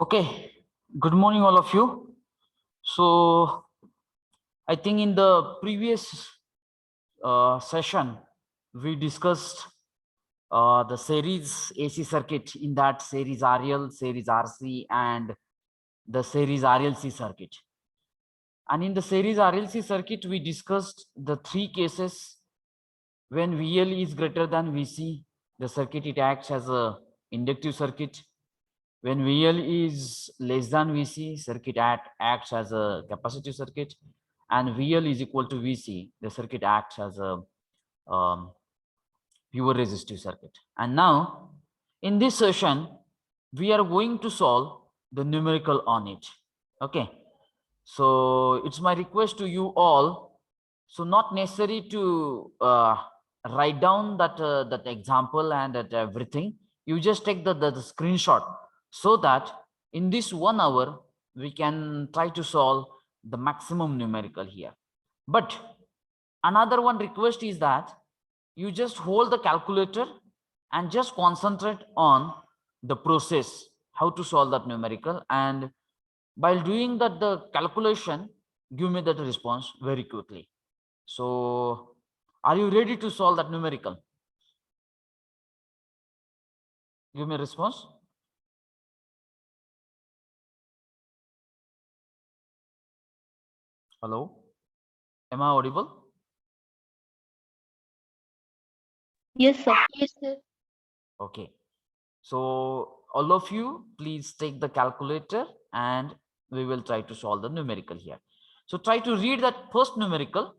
Okay, good morning, all of you. So, I think in the previous session, we discussed the series AC circuit, in that series RL, series RC, and the series RLC circuit. And in the series RLC circuit, we discussed the three cases when VL is greater than VC, the circuit it acts as a inductive circuit. When VL is less than VC, circuit acts as a capacitive circuit, and VL is equal to VC, the circuit acts as a pure resistive circuit. And now, in this session, we are going to solve the numerical on it. Okay, so it's my request to you all. So not necessary to write down that example and that everything. You just take the screenshot, so that in this 1 hour we can try to solve the maximum numerical here. But another one request is that you just hold the calculator and just concentrate on the process, how to solve that numerical, and while doing that the calculation, give me that response very quickly. So are you ready to solve that numerical? Give me a response. Hello, am I audible? Yes, sir. Yes, sir. Okay, so all of you please take the calculator and we will try to solve the numerical here. So try to read that first numerical.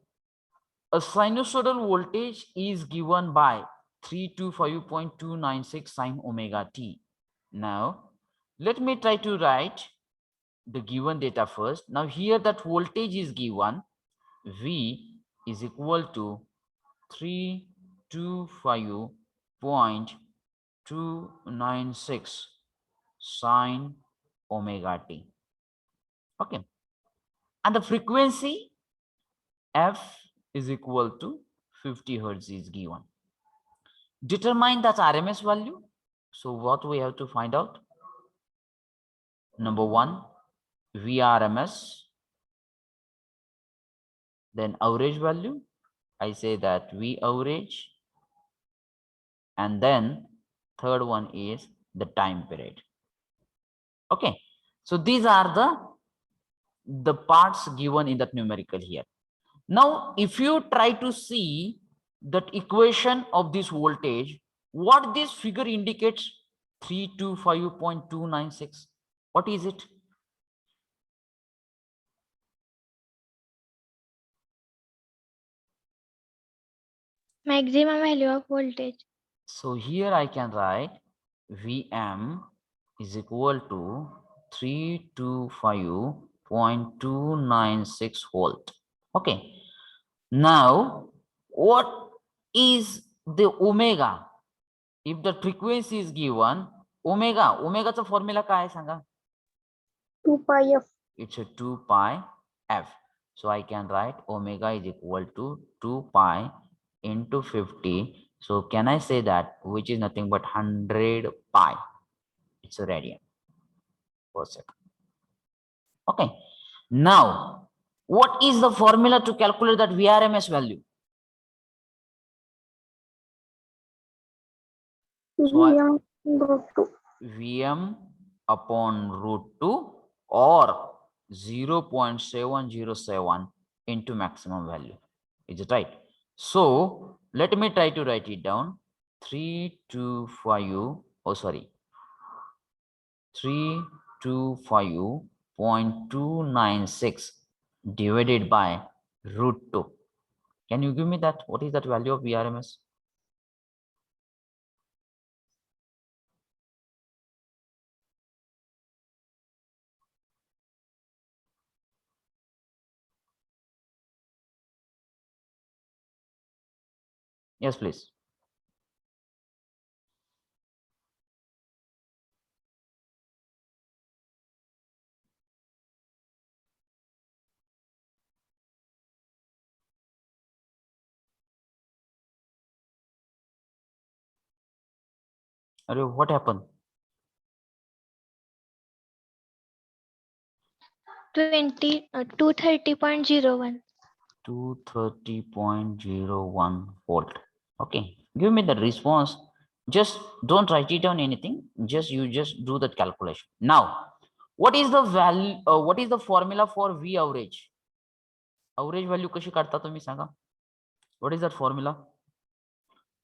A sinusoidal voltage is given by 325.296 sine omega t. Now let me try to write the given data first. Now here that voltage is given, V is equal to 325.296 sine omega t. Okay, and the frequency f is equal to 50 hertz is given. Determine that RMS value. So what we have to find out? Number one, VRMS, then average value. I say that V average, and then third one is the time period. Okay, so these are the parts given in that numerical here. Now if you try to see that equation of this voltage, what this figure indicates, 325.296, what is it? Maximum value of voltage. So here I can write Vm is equal to 325.296 volt. Okay. Now, what is the omega? If the frequency is given, omegaचा formula काय आहे सांगा? 2 pi f. It's a 2 pi f. So I can write omega is equal to 2 pi into 50. So can I say that, which is nothing but 100 pi? It's a radian per second. Okay. Now, what is the formula to calculate that VRMS value? Vm root 2. Vm upon root 2 or 0.707 into maximum value. Is it right? So let me try to write it down. 325.296 divided by root 2. Can you give me that? What is that value of VRMS? Yes, please. What happened? 230.01. 230.01 volt. Okay, give me the response. Just don't write it down anything. Just do that calculation. Now, what is the value? What is the formula for V average? Average value कशी काढता तुम्ही सांगा? What is that formula?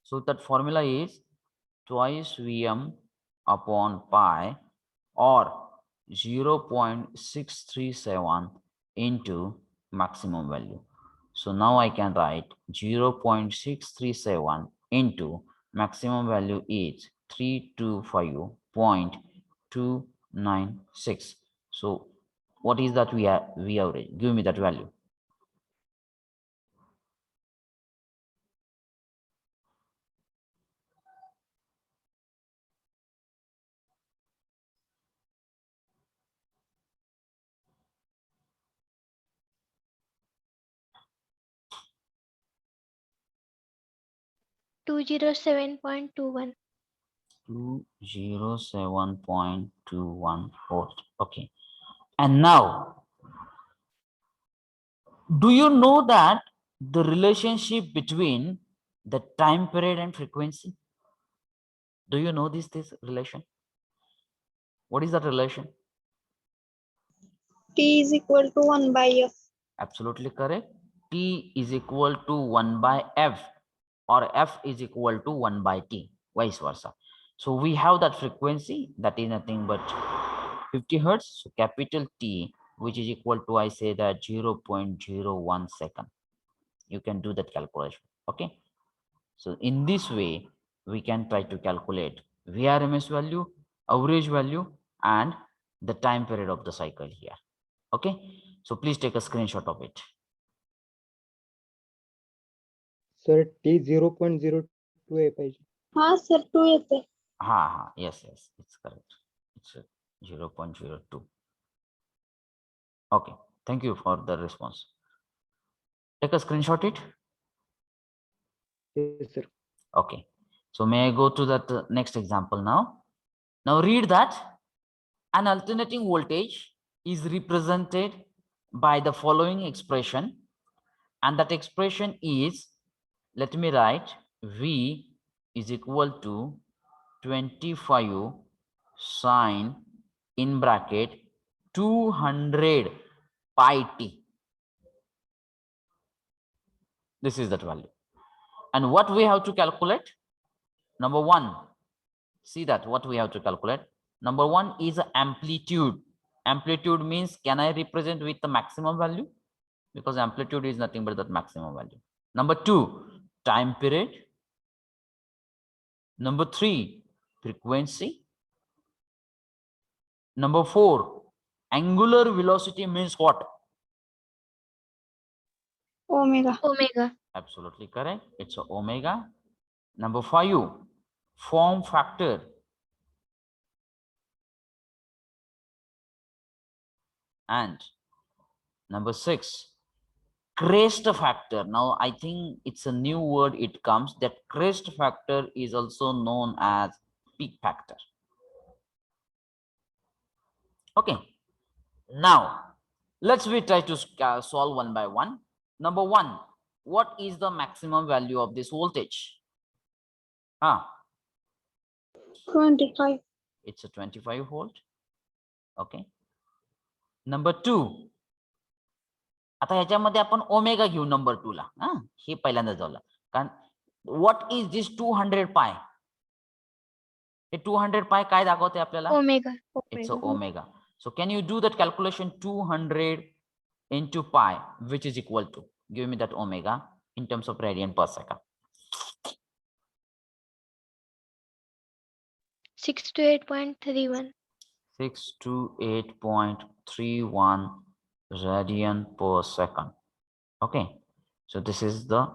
So that formula is twice Vm upon pi or 0.637 into maximum value. So now I can write 0.637 into maximum value is 325.296. So what is that V average? Give me that value. 207.21. 207.21 volt. Okay. And now, do you know that the relationship between the time period and frequency? Do you know this relation? What is that relation? T is equal to 1 by F. Absolutely correct. T is equal to 1 by F, or F is equal to 1 by T, vice versa. So we have that frequency that is nothing but 50 hertz. So capital T, which is equal to, I say that 0.01 second. You can do that calculation. Okay. So in this way, we can try to calculate VRMS value, average value, and the time period of the cycle here. Okay. So please take a screenshot of it. Sir, T 0.02 आहे पाहिजे. हाँ sir 2 येते. Yes, it's correct. It's 0.02. Okay, thank you for the response. Take a screenshot it. Yes, sir. Okay, so may I go to that next example now? Now read that an alternating voltage is represented by the following expression, and that expression is, let me write, V is equal to 25 sine in bracket 200 pi t. This is that value. And what we have to calculate? Number one, see that what we have to calculate. Number one is amplitude. Amplitude means, can I represent with the maximum value? Because amplitude is nothing but that maximum value. Number two, time period. Number three, frequency. Number four, angular velocity means what? Omega. Omega. Absolutely correct. It's omega. Number five, form factor. And number six, crest factor. Now I think it's a new word. It comes that crest factor is also known as peak factor. Okay. Now let's try to solve one by one. Number one, what is the maximum value of this voltage? 25. It's a 25 volt. Okay. Number two, आता ह्याच्यामध्ये आपण omega घेऊ number 2 ला. हे पहिल्यांदा जाऊला. कारण what is this 200 पाय? हे 200 पाय काय दाखवते आपल्याला? Omega. It's a omega. So can you do that calculation? 200 into pi, which is equal to, give me that omega in terms of radian per second. 628.31. 628.31 radian per second. Okay, so this is the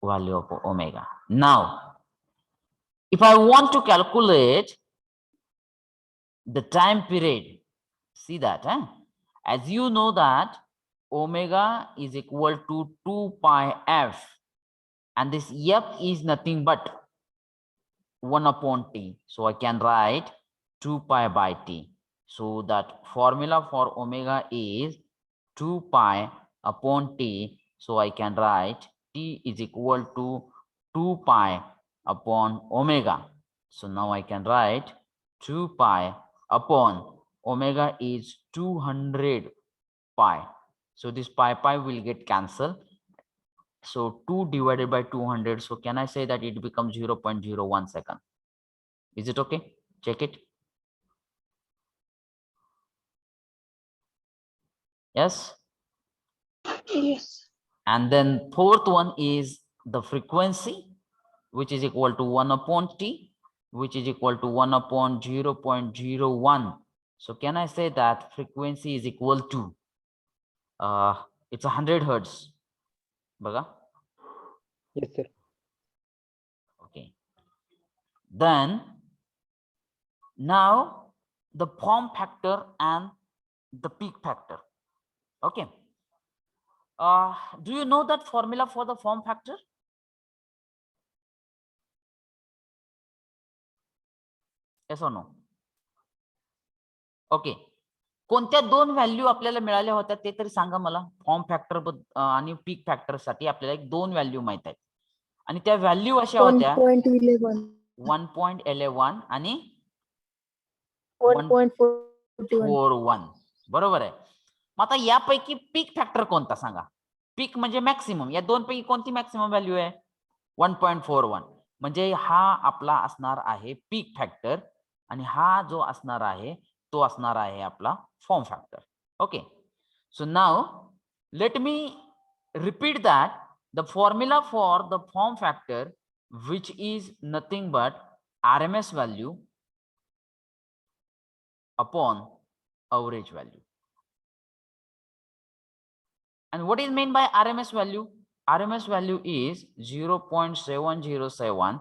value of omega. Now if I want to calculate the time period, see that, as you know that omega is equal to 2 pi f, and this f is nothing but 1 upon t. So I can write 2 pi by t. So that formula for omega is 2 pi upon t. So I can write t is equal to 2 pi upon omega. So now I can write 2 pi upon omega is 200 pi. So this pi will get cancelled. So 2 divided by 200. So can I say that it becomes 0.01 second? Is it okay? Check it. Yes. Yes. And then fourth one is the frequency, which is equal to 1 upon t, which is equal to 1 upon 0.01. So can I say that frequency is equal to it's 100 hertz? Baga? Yes, sir. Okay. Then now the form factor and the peak factor. Okay. Do you know that formula for the form factor? Yes or no? Okay. कोणत्या दोन value आपल्याला मिळाल्या होत्या ते तरी सांगा मला. Form factor आणि peak factor साठी आपल्याला एक दोन व्हॅल्यू माहित आहेत आणि त्या व्हॅल्यू अशा होत्या 1.11 आणि 1.41. बरोबर आहे. मग आता यापैकी पीक फॅक्टर कोणता सांगा. पीक म्हणजे मॅक्सिमम. या दोन पैकी कोणती मॅक्सिमम व्हॅल्यू आहे? 1.41. म्हणजे हा आपला असणार आहे पीक फॅक्टर आणि हा जो असणार आहे तो असणार आहे आपला form factor. Okay. So now let me repeat that the formula for the form factor, which is nothing but RMS value upon average value. And what is meant by RMS value? RMS value is 0.707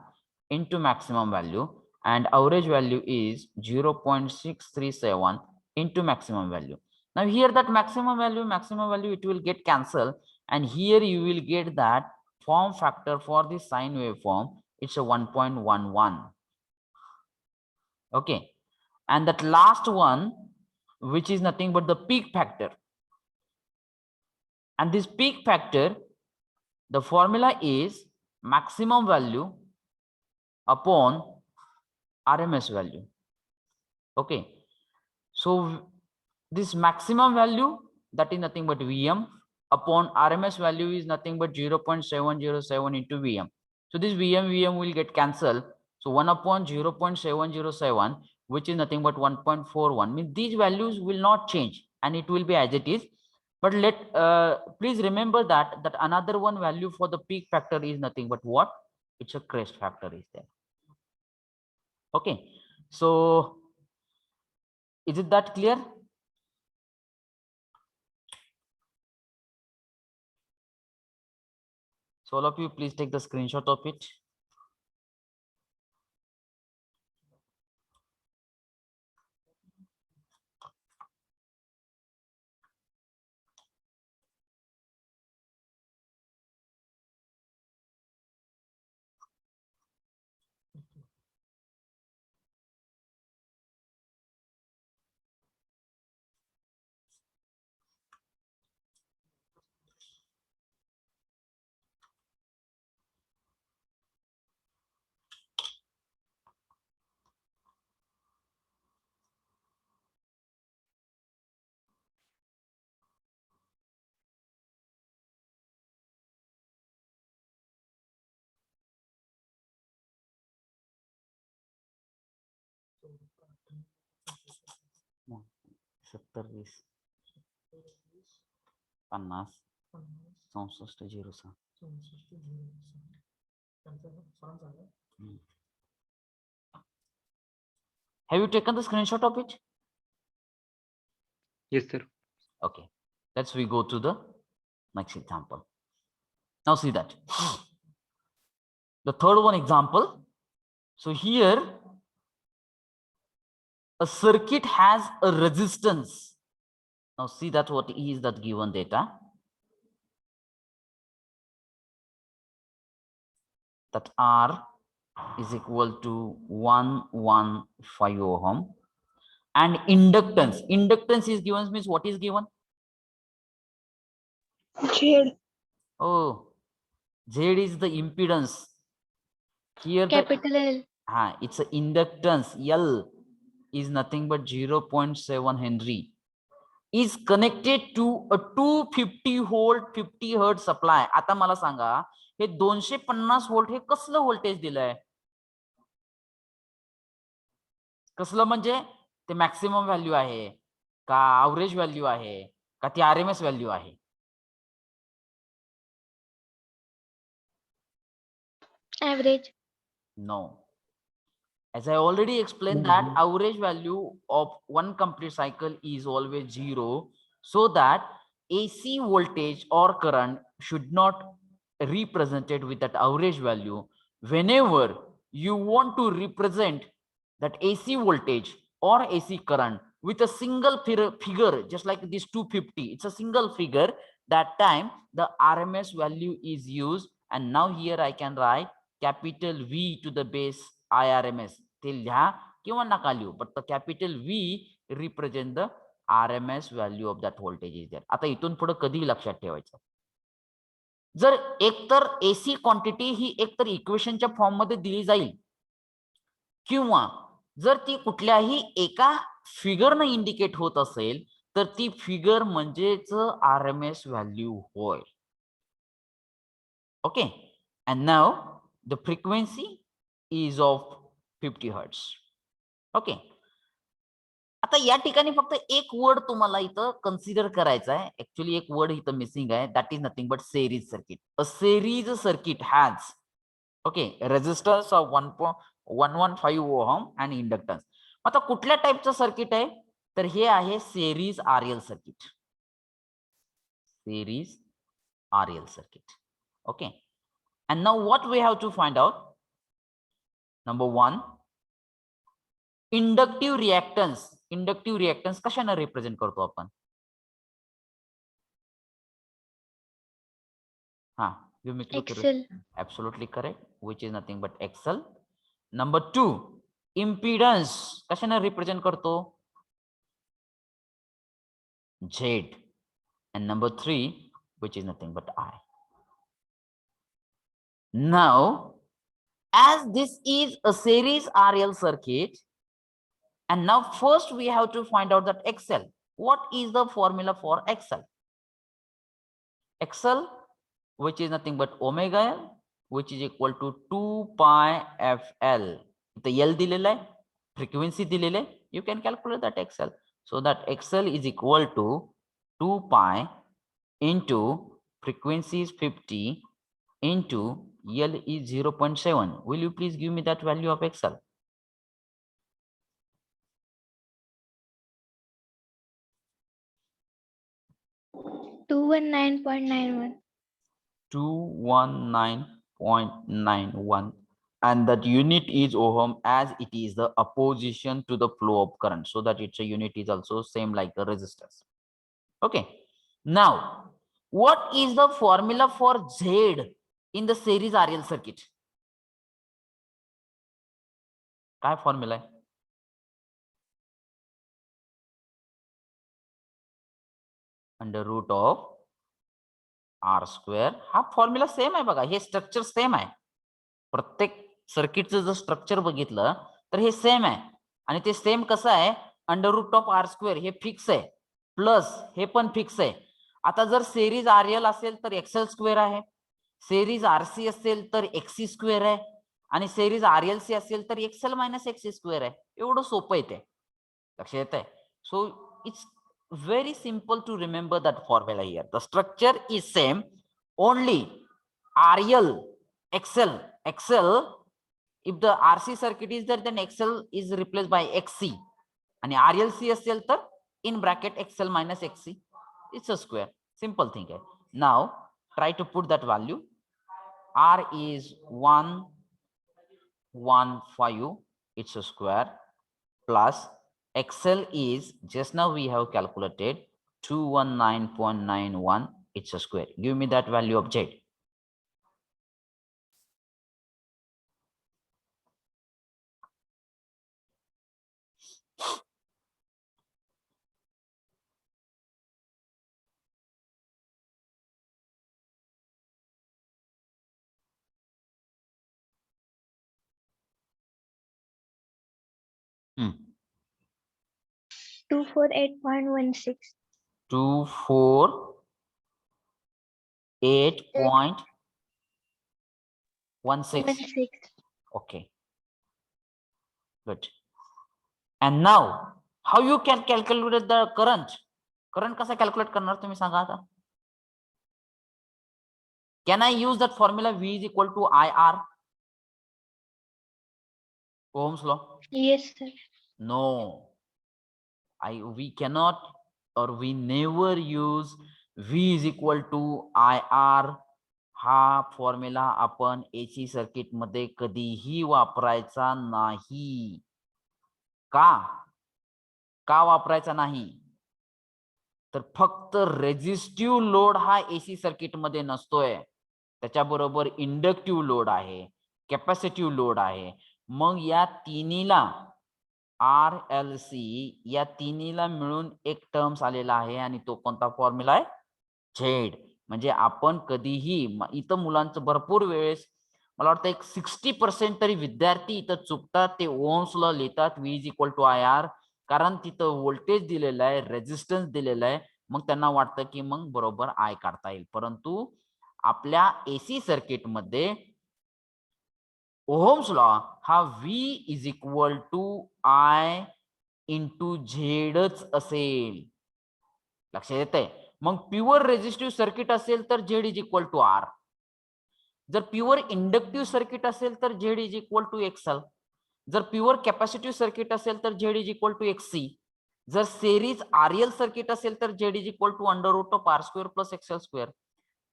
into maximum value and average value is 0.637 into maximum value. Now here that maximum value it will get cancelled, and here you will get that form factor for the sine waveform, it's a 1.11. Okay, and that last one, which is nothing but the peak factor, and this peak factor, the formula is maximum value upon RMS value. Okay, so this maximum value, that is nothing but Vm, upon RMS value is nothing but 0.707 into Vm. So this Vm will get cancelled. So 1 upon 0.707, which is nothing but 1.41, means these values will not change and it will be as it is. But please remember that another one value for the peak factor is nothing but what? It's a crest factor is there. Okay, so is it that clear? So all of you, please take the screenshot of it. No, 70, 50, 64, 06. Have you taken the screenshot of it? Yes, sir. Okay, let's we go to the next example. Now see that the third one example. So here a circuit has a resistance. Now see that what is that given data, that R is equal to 115 ohm And inductance. Inductance is given means what is given? Z. Oh, Z is the impedance. Here Capital L. it's a inductance. L is nothing but 0.7 Henry. Is connected to a 250 volt 50 hertz supply. आता मला सांगा हे 250 volt हे कसलं voltage दिलंय? कसलं म्हणजे ते maximum value आहे का average value आहे का ती आरएमएस व्हॅल्यू आहे? Average. No. As I already explained that average value of one complete cycle is always 0, so that AC voltage or current should not represented with that average value. Whenever you want to represent that AC voltage or AC current with a single figure, just like this 250, it's a single figure, that time the RMS value is used, and now here I can write capital V to the base IRMS. ते लिहा किंवा नका लिहू, but the capital V represent the RMS value of that voltage is there. आता इथून पुढे कधी लक्षात ठेवायचं, जर एकतर एसी क्वांटिटी ही एकतर इक्वेशनच्या फॉर्म मध्ये दिली जाईल किंवा जर ती कुठल्याही एका फिगरने इंडिकेट होत असेल तर ती फिगर म्हणजेच आरएमएस व्हॅल्यू होय. Okay, and now the frequency is of 50 hertz. Okay, आता या ठिकाणी फक्त एक वर्ड तुम्हाला इथं कन्सिडर करायचा आहे. ऍक्च्युअली एक वर्ड इथं मिसिंग आहे, that is nothing but series circuit. A series circuit has okay resistance of 1.115 ohm आणि इंडक्टन्स. आता कुठल्या टाइपचं सर्किट आहे तर हे आहे series RL circuit. Series RL circuit. Okay, and now what we have to find out? Number 1, inductive reactance. Inductive reactance कशाने represent करतो आपण? give me clue. XL. Absolutely correct, which is nothing but XL. Number 2, impedance कशाने represent करतो? Z. And number 3, which is nothing but I. Now, as this is a series RL circuit, and now first we have to find out that XL. What is the formula for XL? XL, which is nothing but omega L, which is equal to 2 pi FL. The L dilele, frequency dilele, you can calculate that XL. So that XL is equal to 2 pi into frequency is 50 into L is 0.7. Will you please give me that value of XL? $219.91. 219.91, and that unit is ohm as it is the opposition to the flow of current, so that its a unit is also same like the resistance. Okay, now what is the formula for Z in the series RL circuit? काय formula आहे? Under root of R square. हा formula same आहे बघा, हे structure same आहे. प्रत्येक सर्किटचं जर structure बघितलं तर हे सेम आहे, आणि ते सेम कसं आहे, under root of R square हे फिक्स आहे, प्लस हे पण फिक्स आहे. आता जर सेरीज आरएल असेल तर एक्सएल स्क्वेअर आहे, सेरीज आरसी असेल तर एक्सी स्क्वेअर आहे, आणि सेरीज आरएलसी असेल तर एक्सएल मायनस एक्सी स्क्वेअर आहे. एवढं सोपं आहे ते, लक्षात येत आहे. So it's very simple to remember that formula here. The structure is same, only RL, XL, if the RC circuit is there, then XL is replaced by XC, and RLC असेल तर in bracket XL minus XC, it's a square. Simple thing. Now try to put that value. R is 115, it's a square, plus XL is just now we have calculated 219.91, it's a square. Give me that value of Z. 248.16. 248.16. 16. Okay, good. And now how you can calculate the current? Current कसा calculate करणार तुम्ही सांगा आता? Can I use that formula V is equal to IR? Ohm's law? Yes, sir. No. We cannot, or we never use V is equal to IR. हा formula आपण AC circuit मध्ये कधीही वापरायचा नाही. का वापरायचा नाही? तर फक्त रेझिस्टिव्ह लोड हा एसी सर्किट मध्ये नसतोय, त्याच्याबरोबर इंडक्टिव्ह लोड आहे, कॅपॅसिटिव्ह लोड आहे. मग या तिन्हीला RLC या तिन्हीला मिळून एक टर्म्स आलेला आहे आणि तो कोणता फॉर्म्युला आहे? झेड. म्हणजे आपण कधीही इथं मुलांचं भरपूर वेळेस मला वाटतं एक 60% तरी विद्यार्थी इथं चुकतात, ते ओम्स लॉ लिहितात V is equal to IR, कारण तिथं व्होल्टेज दिलेलं आहे, रेझिस्टन्स दिलेलं आहे, मग त्यांना वाटतं की मग बरोबर I काढता येईल. परंतु आपल्या एसी सर्किट मध्ये ओहम्स लॉ हा V is equal to I into झेडच असेल. लक्षात येतंय? मग प्युअर रेझिस्टिव्ह सर्किट असेल तर Z is equal to R. जर प्युअर इंडक्टिव्ह सर्किट असेल तर Z is equal to XL. जर प्युअर कॅपॅसिटिव्ह सर्किट असेल तर Z is equal to XC. जर सेरीज RL सर्किट असेल तर Z is equal to under root of R square plus XL square.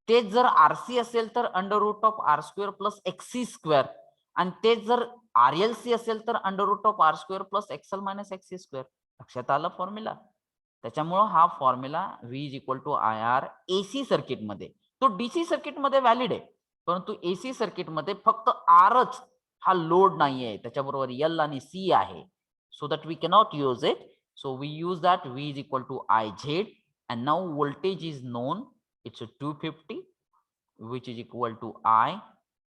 तेच जर RC असेल तर under root of R square plus XC square. आणि तेच जर RLC असेल तर under root of R square plus XL minus XC square. लक्षात आलं फॉर्म्युला? त्याच्यामुळं हा formula V is equal to IR AC circuit मध्ये, तो डीसी सर्किट मध्ये व्हॅलिड आहे, परंतु एसी सर्किट मध्ये फक्त आरच हा लोड नाहीये, त्याच्याबरोबर L आणि C आहे. So that we cannot use it. So we use that V is equal to IZ. and now voltage is known, it's a 250 which is equal to I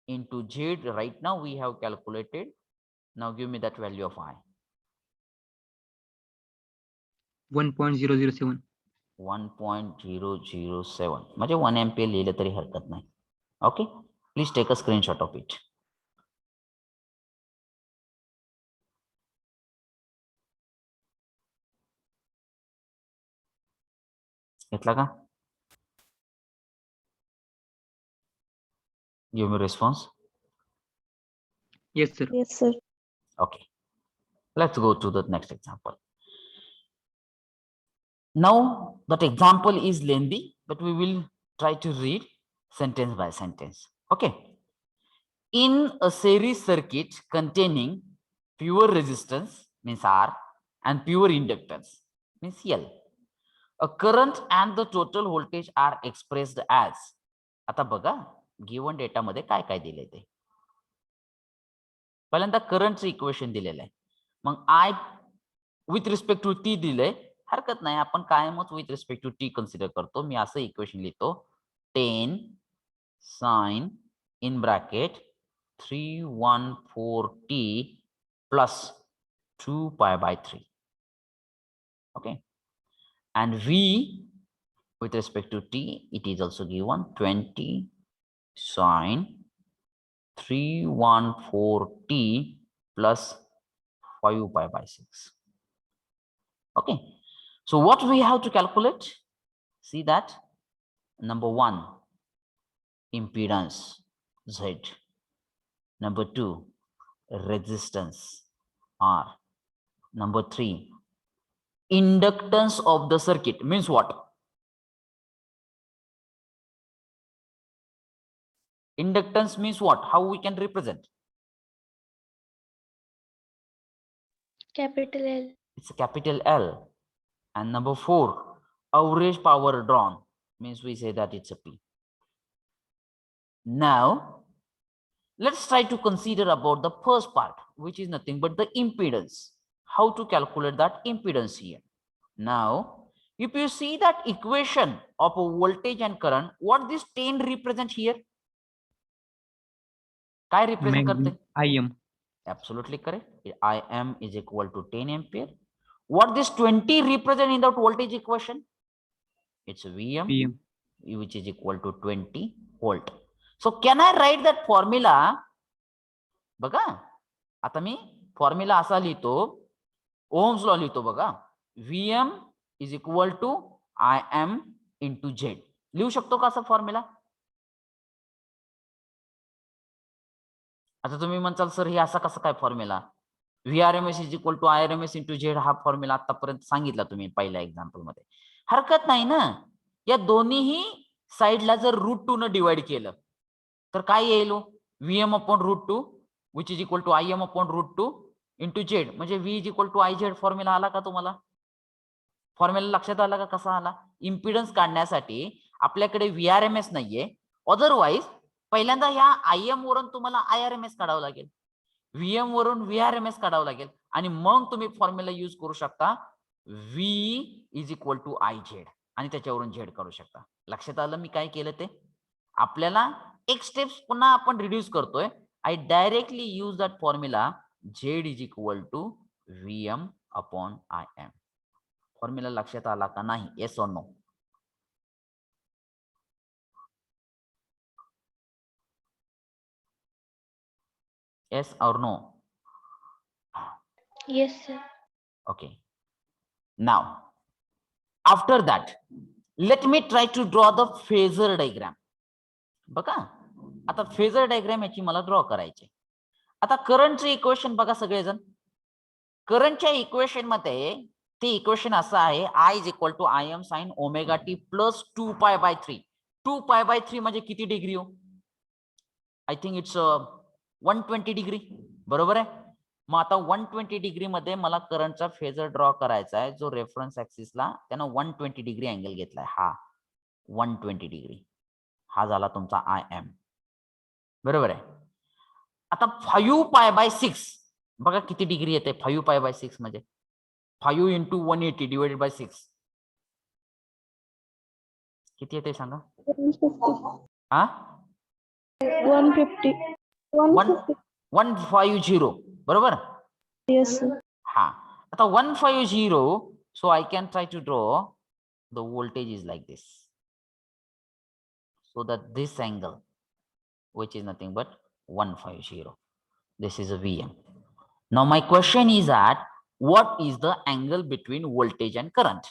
into Z. Right now we have calculated. Now give me that value of I. 1.007. 1.007 म्हणजे 1 ampere लिहिलं तरी हरकत नाही. Okay, please take a screenshot of it. घेतला का? Give me response. Yes, sir. Yes, sir. Okay, let's go to the next example. Now that example is lengthy, but we will try to read sentence by sentence. Okay. In a series circuit containing pure resistance means R and pure inductance means L, a current and the total voltage are expressed as. आता बघा given data मध्ये काय काय दिले ते. पहिल्यांदा करंटचं equation दिलेलं आहे, मग I with respect to T दिलंय, हरकत नाही, आपण कायमच with respect to T consider करतो. मी असं इक्वेशन लिहितो, 10 sin in bracket 314t plus 2 pi by 3. Okay, and V with respect to t, it is also given 20 sin 314t plus 5 pi by 6. Okay, so what we have to calculate? See that number 1, impedance Z. Number 2, resistance R. Number 3, inductance of the circuit means what? Inductance means what? How we can represent? Capital L. It's a capital L. And number 4, average power drawn means we say that it's a P. Now let's try to consider about the first part, which is nothing but the impedance. How to calculate that impedance here? Now if you see that equation of a voltage and current, what this 10 represent here? काय represent करते? IM. Absolutely correct. Im is equal to 10 ampere. What this 20 represent in that voltage equation? It's Vm, PM. which is equal to 20 volt. So can I write that formula? बघा आता मी formula असा लिहितो, Ohm's law लिहितो बघा. Vm is equal to Im into Z. लिहू शकतो का असा फॉर्म्युला? आता तुम्ही म्हणताल सर हे असा कसा काय formula? VRMS is equal to IRMS into Z हा फॉर्म्युला आतापर्यंत सांगितला तुम्ही पहिल्या एक्झाम्पल मध्ये. हरकत नाही ना. या दोन्हीही साइडला जर रूट 2 न डिवाइड केलं तर काय येईल? Vm upon root 2 which is equal to Im upon root 2 into Z. म्हणजे V is equal to IZ formula आला का तुम्हाला? फॉर्म्युला लक्षात आला का कसा आला? इम्पिडन्स काढण्यासाठी आपल्याकडे VRMS नाहीये. अदरवाइज पहिल्यांदा ह्या Im वरून तुम्हाला IRMS काढावं लागेल, Vm वरून VRMS काढावं लागेल आणि मग तुम्ही फॉर्म्युला यूज करू शकता V is equal to IZ आणि त्याच्यावरून Z काढू शकता. लक्षात आलं मी काय केलं ते? आपल्याला एक स्टेप्स पुन्हा आपण रिड्यूस करतोय. I directly use that formula Z is equal to Vm upon Im. Formula लक्षात आला का नाही? Yes or no? Yes or no? Yes, sir. Okay. Now, after that, let me try to draw the phasor diagram. बघा आता phasor diagram याची मला draw करायची. आता करंटचे इक्वेशन बघा सगळेजण. करंटच्या इक्वेशन मध्ये ते इक्वेशन असं आहे, I is equal to Im sine omega t plus 2π/3. 2π/3 म्हणजे किती डिग्री हो? I think it's 120 degree. बरोबर आहे. मग आता 120 डिग्री मध्ये मला करंटचा फेजर ड्रॉ करायचा आहे, जो रेफरन्स ऍक्सिसला त्यानं 120 डिग्री अँगल घेतलाय. हा 120 डिग्री हा झाला तुमचा Im. बरोबर आहे. आता 5π/6 बघा किती डिग्री येते. 5π/6 म्हणजे 5 इंटू 180 डिवाइडेड बाय 6 किती येते सांगा? 150. हा 150. 150 बरोबर. Yes, sir. हा आता 150. So I can try to draw the voltage is like this, so that this angle which is nothing but 150, this is a Vm. Now my question is that what is the angle between voltage and current?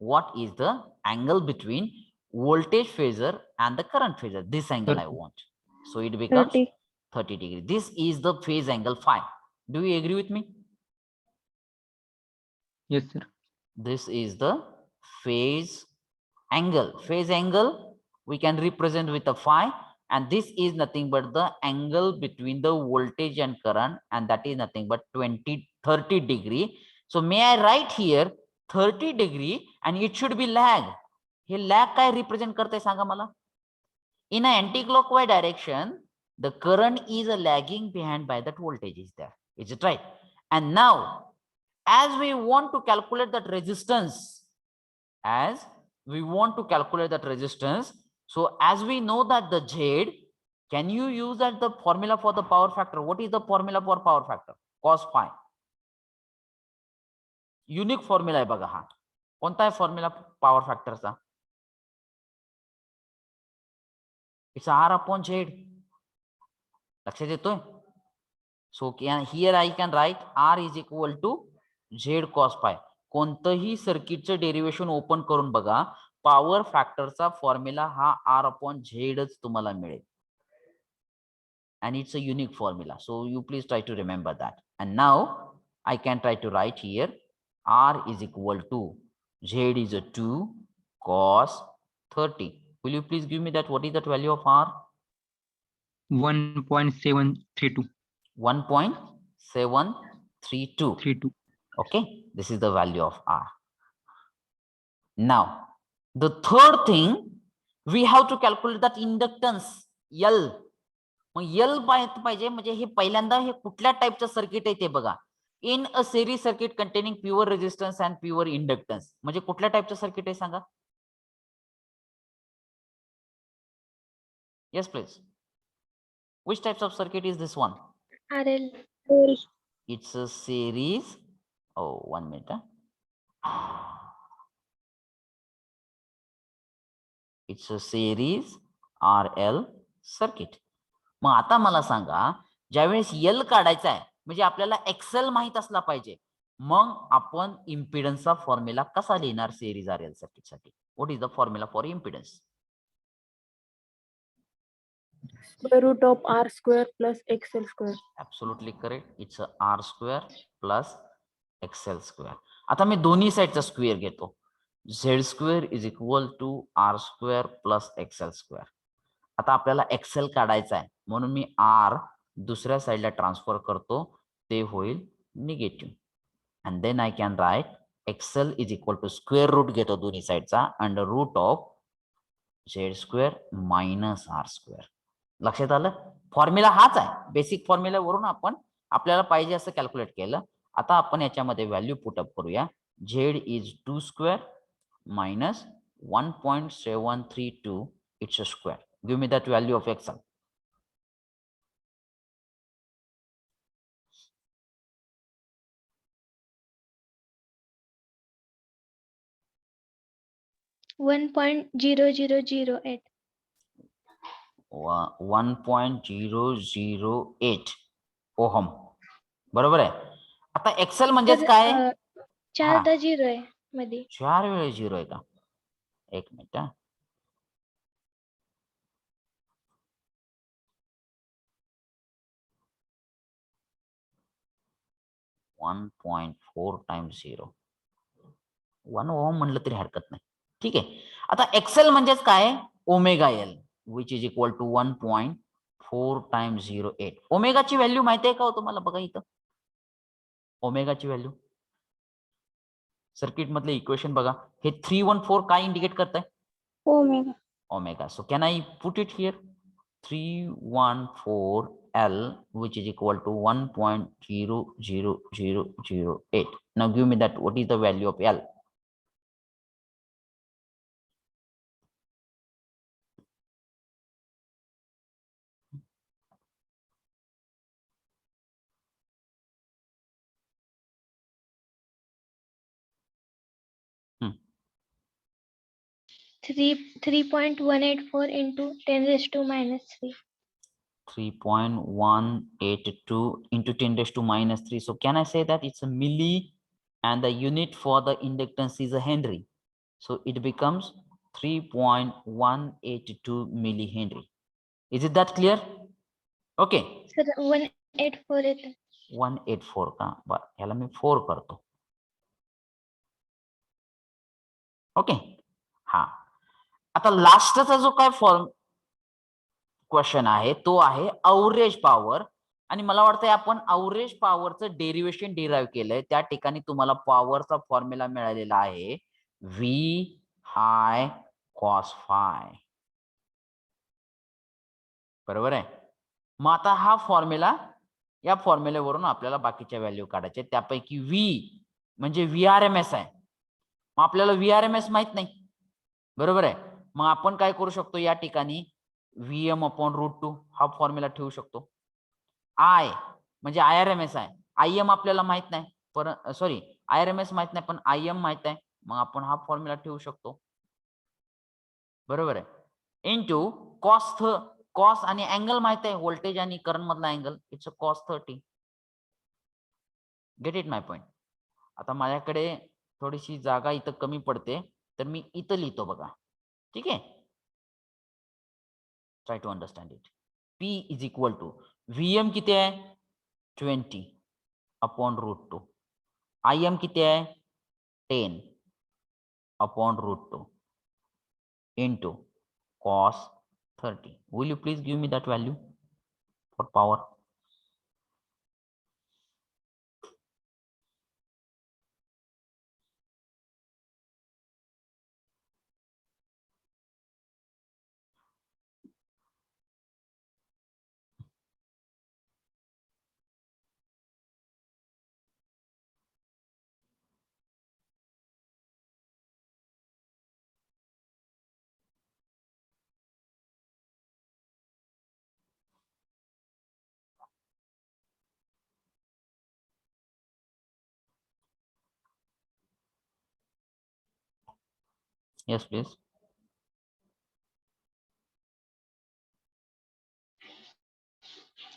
What is the angle between voltage phasor and the current phasor? This angle I want. So it becomes 30 degree. This is the phase angle phi. Do you agree with me? Yes, sir. This is the phase angle. Phase angle we can represent with a phi, and this is nothing but the angle between the voltage and current, and that is nothing but 30 degree. So may I write here 30 degree and it should be lag. Hey lag काय represent करते सांगा मला? In an anti-clockwise direction, the current is lagging behind by that voltage is there. Is it right? And now, as we want to calculate that resistance, so as we know that the Z, can you use that the formula for the power factor? What is the formula for power factor? Cos phi. Unique formula आहे बघा हा. कोणता आहे formula power फॅक्टरचा? It's R upon Z. लक्षात येतोय? So here I can write R is equal to Z cos phi. कोणतंही सर्किटचं derivation open करून बघा, पॉवर फॅक्टरचा फॉर्म्युला हा R upon Z च तुम्हाला मिळेल. And it's a unique formula. So you please try to remember that. And now I can try to write here R is equal to Z is a 2 cos 30. Will you please give me that? What is that value of R? 1.732. 1.732. Okay, this is the value of R. Now, the third thing, we have to calculate that inductance L. Mug L पाहिजे म्हणजे हे पहिल्यांदा हे कुठल्या टाइपचं circuit आहे ते बघा. In a series circuit containing pure resistance and pure inductance. म्हणजे कुठल्या टाइपचं circuit आहे सांगा? Yes, please. Which types of circuit is this one? RL. It's a series. Oh, 1 minute. It's a series RL circuit. मग आता मला सांगा, ज्यावेळेस L काढायचा आहे म्हणजे आपल्याला एक्सेल माहित असला पाहिजे, मग आपण इम्पिडन्सचा फॉर्म्युला कसा लिहिणार सिरीज RL सर्किट साठी? What is the formula for impedance? Square root of R square plus XL square. Absolutely correct. It's a R square plus XL square. आता मी दोन्ही साईडचा स्क्वेअर घेतो. Z square is equal to R square plus XL square. आता आपल्याला Excel काढायचा आहे म्हणून मी R दुसऱ्या साईडला ट्रान्सफर करतो, ते होईल negative. And then I can write X L is equal to square root घेतो दोन्ही साईडचा under root of Z square minus R square. लक्षात आलं? फॉर्म्युला हाच आहे, बेसिक फॉर्म्युलावरून आपण आपल्याला पाहिजे असं कॅल्क्युलेट केलं. आता आपण याच्यामध्ये व्हॅल्यू पुटअप करूया. Z is 2 square minus 1.732 it's a square. Give me that value of X L. $1.0008. 1.008 ohm. बरोबर आहे. आता एक्सेल म्हणजेच काय? 4दा 0 आहे मध्ये. 4 वेळेस 0 आहे का? एक मिनिट. 1.4 टाइम्स 0. 1 ओहम म्हणलं तरी हरकत नाही. ठीक आहे. आता एक्सेल म्हणजेच काय? Omega L which is equal to 1.4 times 08. ओमेगाची व्हॅल्यू माहिती आहे का हो तुम्हाला? बघा इथं ओमेगाची व्हॅल्यू सर्किट मधले इक्वेशन बघा. हे 314 काय इंडिकेट करताय? Omega. Omega. So can I put it here? 314 L which is equal to 1.00008. Now give me that. What is the value of L? Hmm. 3.184 into 10 raised to minus 3. 3.182 into 10 raised to minus 3. So can I say that it's a milli and the unit for the inductance is a Henry. So it becomes 3.182 millihenry. Is it that clear? Okay. Sir, 184 येतं. 184 का? बरं, ह्याला मी 4 करतो. Okay. हा, आता लास्टचा जो काय question आहे तो आहे अवरेज पॉवर. आणि मला वाटतंय आपण अवरेज पॉवरचं डेरिवेशन डिराइव्ह केलंय. त्या ठिकाणी तुम्हाला पॉवरचा फॉर्म्युला मिळालेला आहे व्ही आय कॉस फाय. बरोबर आहे. मग आता हा फॉर्म्युला, या फॉर्म्युलेवरून आपल्याला बाकीच्या व्हॅल्यू काढायचे. त्यापैकी व्ही म्हणजे VRMS आहे. मग आपल्याला VRMS माहित नाही. बरोबर आहे. मग आपण काय करू शकतो या ठिकाणी Vm/√2 हा फॉर्म्युला ठेवू शकतो. आय म्हणजे IRMS आहे. IM आपल्याला माहित नाही, पण सॉरी IRMS माहित नाही पण IM माहित आहे. मग आपण हा फॉर्म्युला ठेवू शकतो. बरोबर आहे. इनटू कॉस आणि अँगल माहित आहे, व्होल्टेज आणि करंट मधला angle. It's a cos 30. Get it my point. आता माझ्याकडे थोडीशी जागा इथं कमी पडते तर मी इथं लिहितो बघा. ठीक आहे. Try to understand it. P is equal to VM किती आहे? 20/√2. IM किती आहे? 10/√2 into cos 30. Will you please give me that value for power? Yes, please.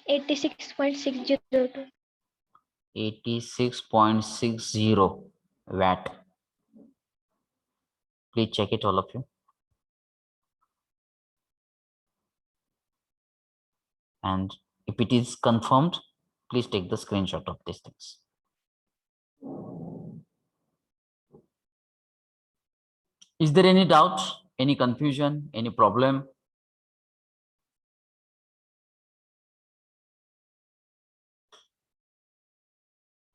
86.602. 86.60 watt. Please check it, all of you. And if it is confirmed, please take the screenshot of these things. Is there any doubt, any confusion, any problem?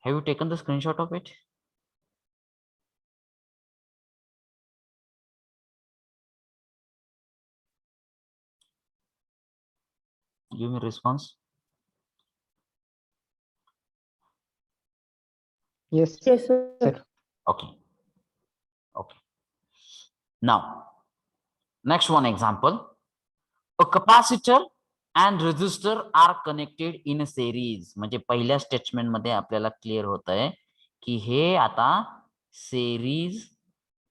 Have you taken the screenshot of it? Give me a response. Yes, Yes, sir. sir. Okay. Okay. Now, next one example. A capacitor and resistor are connected in a series. म्हणजे पहिल्या statement मध्ये आपल्याला clear होत आहे की हे आता series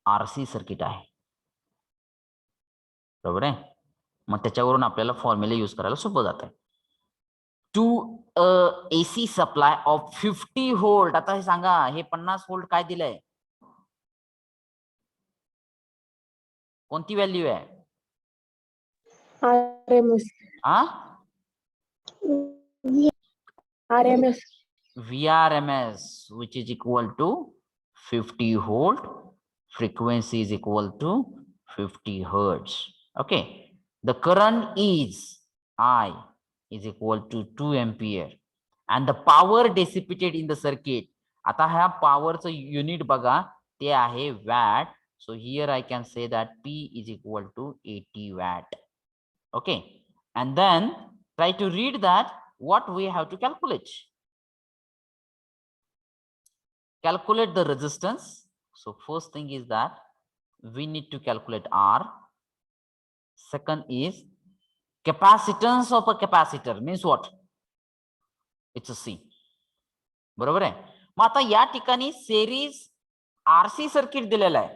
RC circuit आहे. बरोबर आहे. मग त्याच्यावरून आपल्याला फॉर्म्युला यूज करायला सोपं जात आहे. To AC supply of 50 volt. आता हे सांगा, हे 50 व्होल्ट काय दिलंय? कोणती व्हॅल्यू आहे? RMS. RMS. VRMS, which is equal to 50 volt. Frequency is equal to 50 hertz. Okay. The current is I is equal to 2 ampere. And the power dissipated in the circuit. आता ह्या पॉवरचं unit बघा, ते आहे watt. So here I can say that P is equal to 80 watt. Okay. And then try to read that what we have to calculate. Calculate the resistance. So first thing is that we need to calculate R. Second is capacitance of a capacitor means what? It's a C. बरोबर आहे. मग आता या ठिकाणी series RC circuit दिलेलं आहे.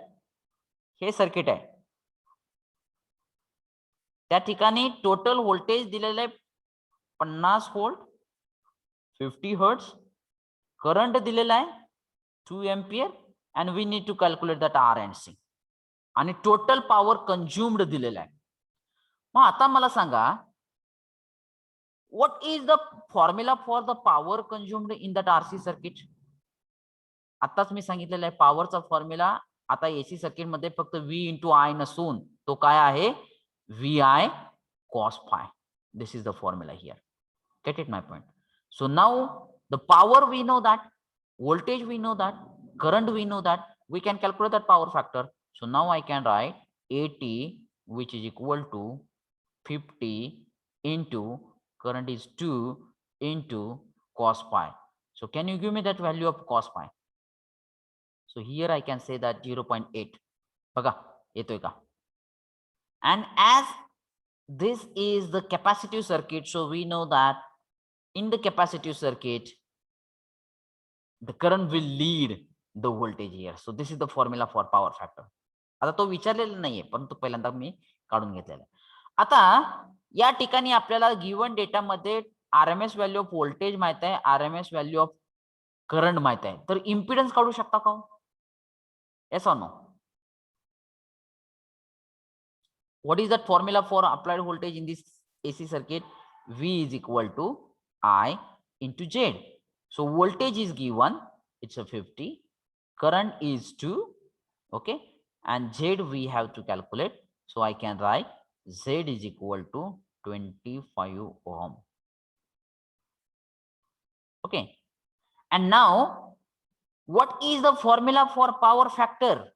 हे circuit आहे. त्या ठिकाणी टोटल व्होल्टेज दिलेलं आहे 50 व्होल्ट, 50 हर्ट्ज. करंट दिलेला आहे 2 ampere. and we need to calculate that R and C. आणि टोटल पॉवर कंझ्युम्ड दिलेला आहे. मग आता मला सांगा, what is the formula for the power consumed in that RC circuit? आताच मी सांगितलेलं आहे पॉवरचा फॉर्म्युला. आता एसी सर्किट मध्ये फक्त V इंटू आय नसून तो काय आहे? VI cos phi. This is the formula here. Get it my point? So now the power we know that, voltage we know that, current we know that, we can calculate that power factor. So now I can write 80 which is equal to 50 into current is 2 into cos pi. So can you give me that value of cos pi? So here I can say that 0.8. बघा येतोय का? And as this is the capacitive circuit, so we know that in the capacitive circuit the current will lead the voltage here. So this is the formula for power factor. आता तो विचारलेला नाहीये, परंतु पहिल्यांदा मी काढून घेतलेला. आता या ठिकाणी आपल्याला गिवन डेटा मध्ये आरएमएस व्हॅल्यू ऑफ व्होल्टेज माहित आहे, आरएमएस व्हॅल्यू ऑफ करंट माहित आहे. तर इम्पिडन्स काढू शकता का? येस और no? What is that formula for applied voltage in this AC circuit? V is equal to I into Z. So voltage is given, it's a 50, current is 2, okay, and Z we have to calculate. So I can write Z is equal to 25 ohm. Okay. And now what is the formula for power factor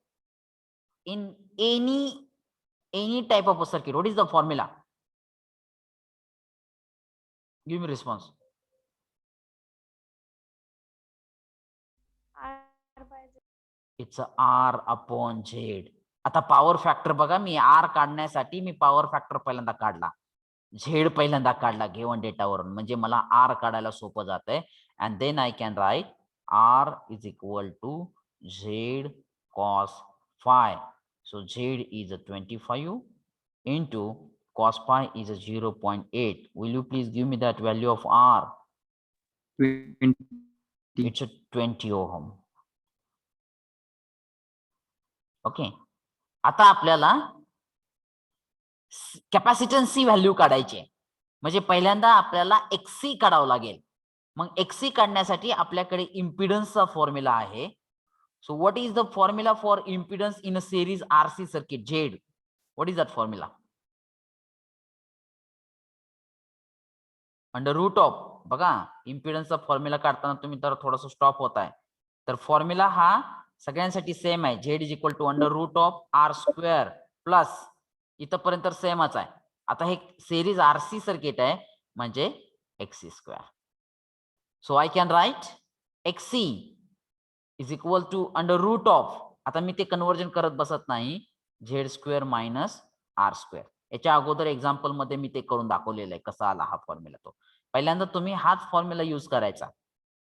in any type of a circuit? What is the formula? Give me response. It's a R upon Z. आता power factor बघा, मी R काढण्यासाठी मी power factor पहिल्यांदा काढला, Z पहिल्यांदा काढला given डेटावरून, म्हणजे मला R काढायला सोपं जातंय. and then I can write R is equal to Z cos phi. So Z is a 25 into cos pi is a 0.8. Will you please give me that value of R? 20. It's a 20 ohm. Okay, आता आपल्याला capacitance ची value काढायची, म्हणजे पहिल्यांदा आपल्याला XC काढावं लागेल. मग XC काढण्यासाठी आपल्याकडे इम्पिडन्सचा फॉर्म्युला आहे. So what is the formula for impedance in a series RC circuit Z? What is that formula? Under root of, बघा इम्पिडन्सचा फॉर्म्युला काढताना तुम्ही तर थोडंसं स्टॉप होत आहे. तर फॉर्म्युला हा सगळ्यांसाठी सेम आहे. Z is equal to under root of R square plus, इथपर्यंत सेमच आहे. आता हे सिरीज आरसी सर्किट आहे म्हणजे X C square. So I can write X C is equal to under root of, आता मी ते कन्वर्जन करत बसत नाही, Z square minus R square. याच्या अगोदर एक्झाम्पल मध्ये मी ते करून दाखवलेलं आहे कसा आला हा फॉर्म्युला. तो पहिल्यांदा तुम्ही हाच फॉर्म्युला यूज करायचा,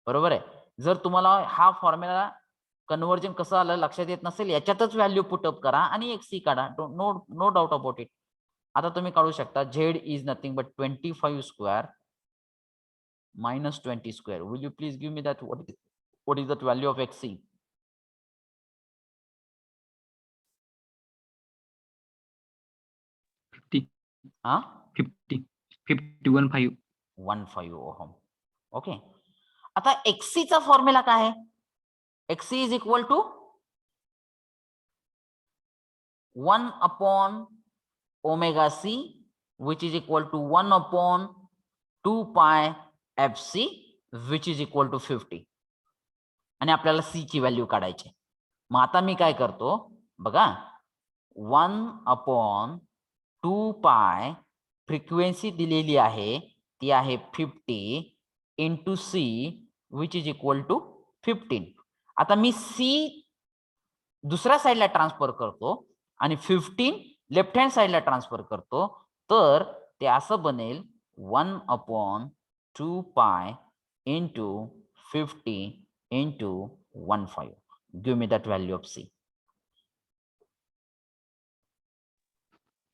बरोबर आहे. जर तुम्हाला हा फॉर्म्युला कन्वर्जन कसं आलं लक्षात येत नसेल, याच्यातच व्हॅल्यू पुटअप करा आणि एक्सी काढा. No doubt about it. आता तुम्ही काढू शकता Z is nothing but 25 square minus 20 square. Will you please give me that? What is that value of XC? Huh? 51.5. 15 ohm. Okay. आता XC चा फॉर्म्युला काय आहे? XC is equal to 1 upon omega C, which is equal to 1 upon 2 pi FC, which is equal to 50. आणि आपल्याला C ची value काढायची. मग आता मी काय करतो बघा, 1 upon 2 pi फ्रिक्वेन्सी दिलेली आहे ती आहे 50 into C, which is equal to 15. आता मी C दुसऱ्या साईडला ट्रान्सफर करतो आणि 15 लेफ्ट हँड साईडला ट्रान्सफर करतो, तर ते असं बनेल 1 upon 2 pi into 50 into 15. Give me that value of C.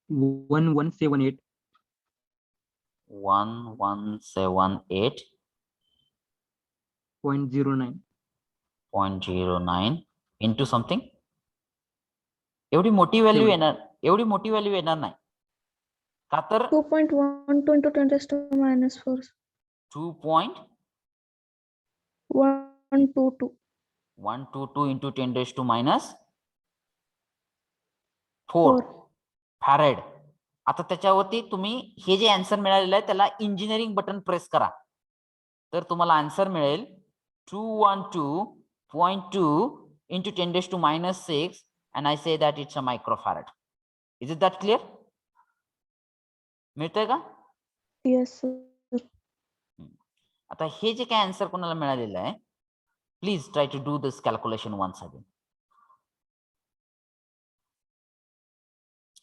1178. 1178.09 .09 into something. एवढी मोठी व्हॅल्यू येणार नाही का, तर 2.12 into 10 raised to minus 4. 2.122 122. into 10 raised to minus 4 farad. आता त्याच्यावरती तुम्ही हे जे आन्सर मिळालेलं आहे त्याला इंजिनिअरिंग बटन प्रेस करा, तर तुम्हाला आन्सर मिळेल 212.2 into 10 raised to minus 6, and I say that it's a microfarad. Is it that clear? मिळतंय का? Yes, sir. आता हे जे काय आन्सर कोणाला मिळालेलं आहे, please try to do this calculation once again.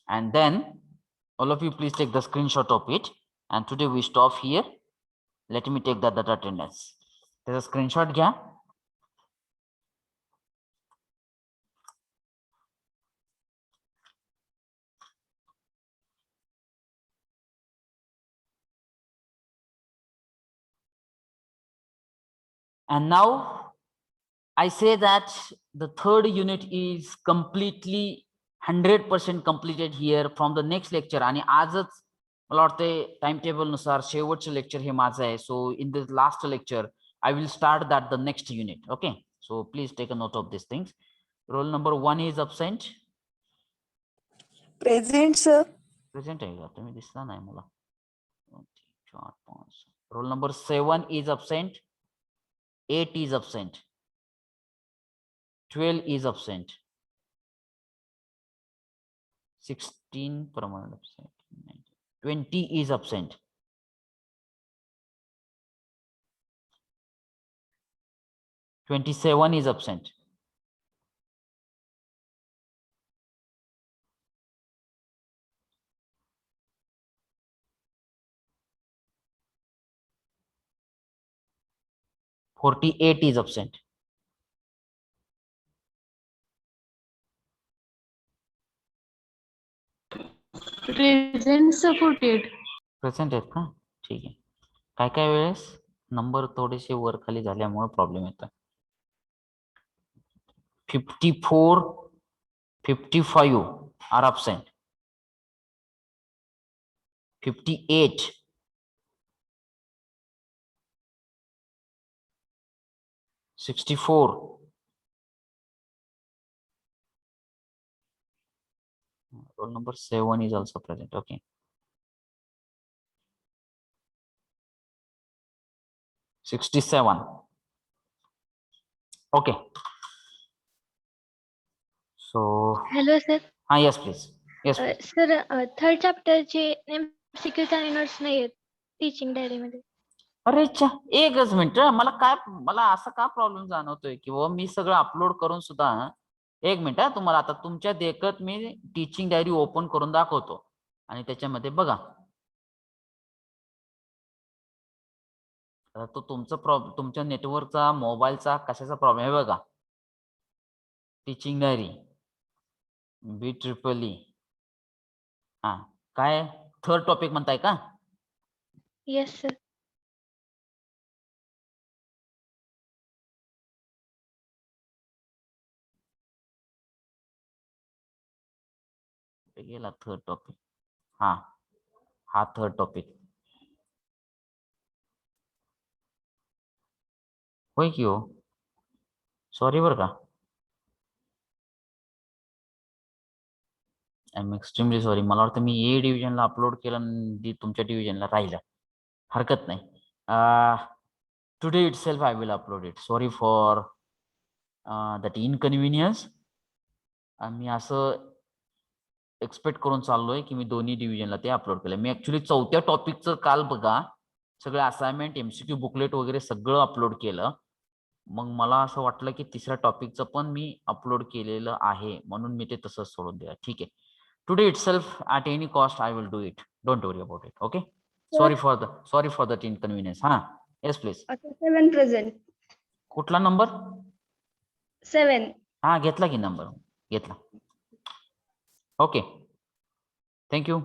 And then all of you please take the screenshot of it. And today we stop here. Let me take that attendance. There's a screenshot घ्या. And now I say that the third unit is completely 100% completed here from the next lecture. आणि आजच मला वाटते time table नुसार शेवटचं lecture हे माझं आहे. So in this last lecture I will start that the next unit. Okay, so please take a note of these things. Roll number 1 is absent. Present, sir. Present आहे का? तुम्ही दिसला नाही मला. 4 5. Roll number 7 is absent. 8 is absent. 12 is absent. 16 permanent absent. 20 is absent. 27 is absent. 48 is absent. Present sir 48. Present आहेत का? ठीक आहे. काय काय वेळेस नंबर थोडेसे वर खाली झाल्यामुळे प्रॉब्लेम येतो. 54, 55 are absent. 58, 64, roll number 7 is also present. Okay. 67. Okay. So, hello sir. yes, please. Yes, please. Sir third चॅप्टरचे MCQs आणि नोट्स नाही आहेत टीचिंग डायरी मध्ये. अरे च्छा, एकच मिनिट. मला असं का प्रॉब्लेम जाणवतोय की मी सगळं अपलोड करून सुद्धा, एक मिनिट, तुम्हाला आता तुमच्या देखत मी टीचिंग डायरी ओपन करून दाखवतो आणि त्याच्यामध्ये बघा. तो तुमच्या नेटवर्कचा, मोबाईलचा, कशाचा प्रॉब्लेम आहे बघा. Teaching diary BEE. हा, काय थर्ड टॉपिक म्हणताय का? Yes sir. गेला थर्ड टॉपिक. हा थर्ड टॉपिक होय की हो. सॉरी बरं का. I am extremely sorry. मला वाटतं मी A डिव्हिजनला अपलोड केलं आणि तुमच्या डिव्हिजनला राहिलं. हरकत नाही. Today itself I will upload it. Sorry for that inconvenience. मी असं एक्सपेक्ट करून चाललोय की मी दोन्ही डिव्हिजनला ते अपलोड केलं. मी ऍक्च्युली चौथ्या टॉपिकचं काल बघा सगळं असाइनमेंट, MCQ बुकलेट वगैरे सगळं अपलोड केलं. मग मला असं वाटलं की तिसऱ्या टॉपिकचं पण मी अपलोड केलेलं आहे म्हणून मी ते तसंच सोडून दिलं. ठीक आहे. Today itself at any cost I will do it. Don't worry about it. Okay. Sorry for that inconvenience. Yes please. 7 present. कुठला नंबर? 7. घेतला की नंबर घेतला. ओके. थँक्यू.